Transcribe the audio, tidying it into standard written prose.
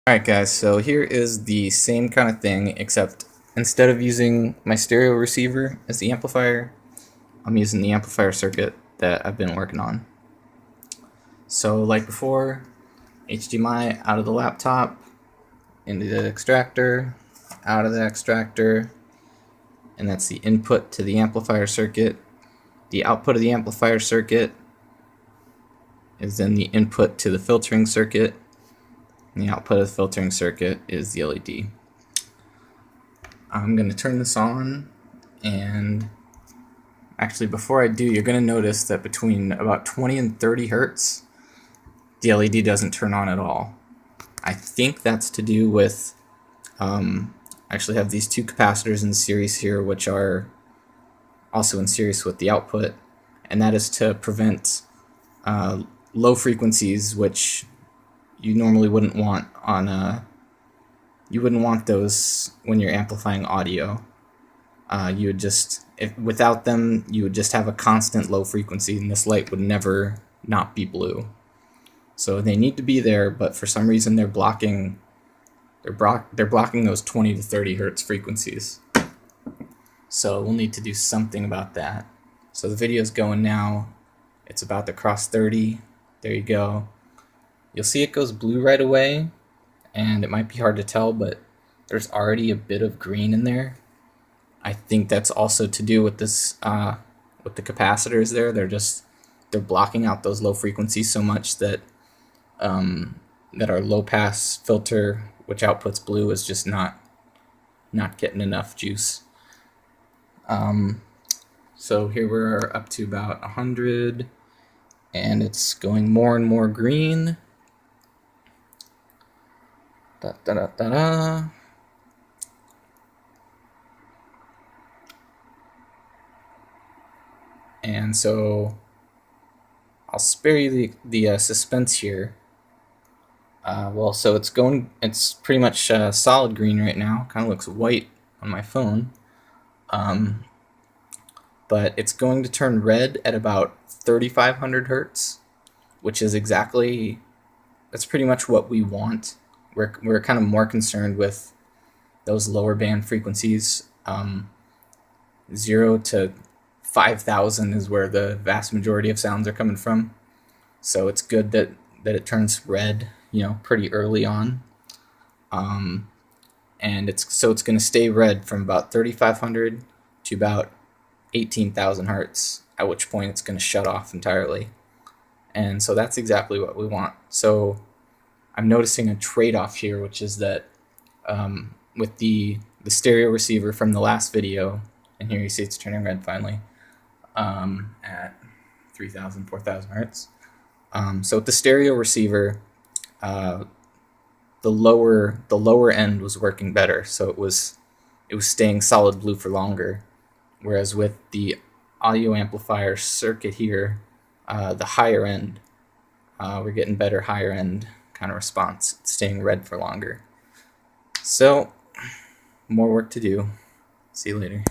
Alright guys, so here is the same kind of thing, except instead of using my stereo receiver as the amplifier, I'm using the amplifier circuit that I've been working on. So like before, HDMI out of the laptop, into the extractor, out of the extractor, and that's the input to the amplifier circuit. The output of the amplifier circuit is then the input to the filtering circuit. And the output of the filtering circuit is the LED. I'm going to turn this on, and actually before I do, you're going to notice that between about 20 and 30 hertz, the LED doesn't turn on at all. I think that's to do with, I actually have these two capacitors in series here, which are also in series with the output, and that is to prevent low frequencies, which you normally wouldn't want on you wouldn't want those when you're amplifying audio. You would just, without them, you would just have a constant low frequency, and this light would never not be blue. So they need to be there, but for some reason they're blocking those 20 to 30 hertz frequencies. So we'll need to do something about that. So the video's going now. It's about to cross 30. There you go. You'll see it goes blue right away, and it might be hard to tell, but there's already a bit of green in there. I think that's also to do with this, with the capacitors there. They're blocking out those low frequencies so much that that our low pass filter, which outputs blue, is just not getting enough juice. So here we're up to about 100, and it's going more and more green. Da, da, da, da, da. And so I'll spare you the suspense here. Well, so it's pretty much solid green right now. Kind of looks white on my phone. But it's going to turn red at about 3,500 hertz, which is that's pretty much what we want. We're kind of more concerned with those lower band frequencies. 0 to 5,000 is where the vast majority of sounds are coming from. So it's good that it turns red, pretty early on. And it's going to stay red from about 3,500 to about 18,000 hertz, at which point it's going to shut off entirely. And so that's exactly what we want. So I'm noticing a trade-off here, which is that with the stereo receiver from the last video, and here you see it's turning red finally, at 3,000, 4,000 hertz. So with the stereo receiver, the lower end was working better, so it was staying solid blue for longer. Whereas with the audio amplifier circuit here, the higher end, we're getting better higher end kind of response. It's staying red for longer. So more work to do. See you later.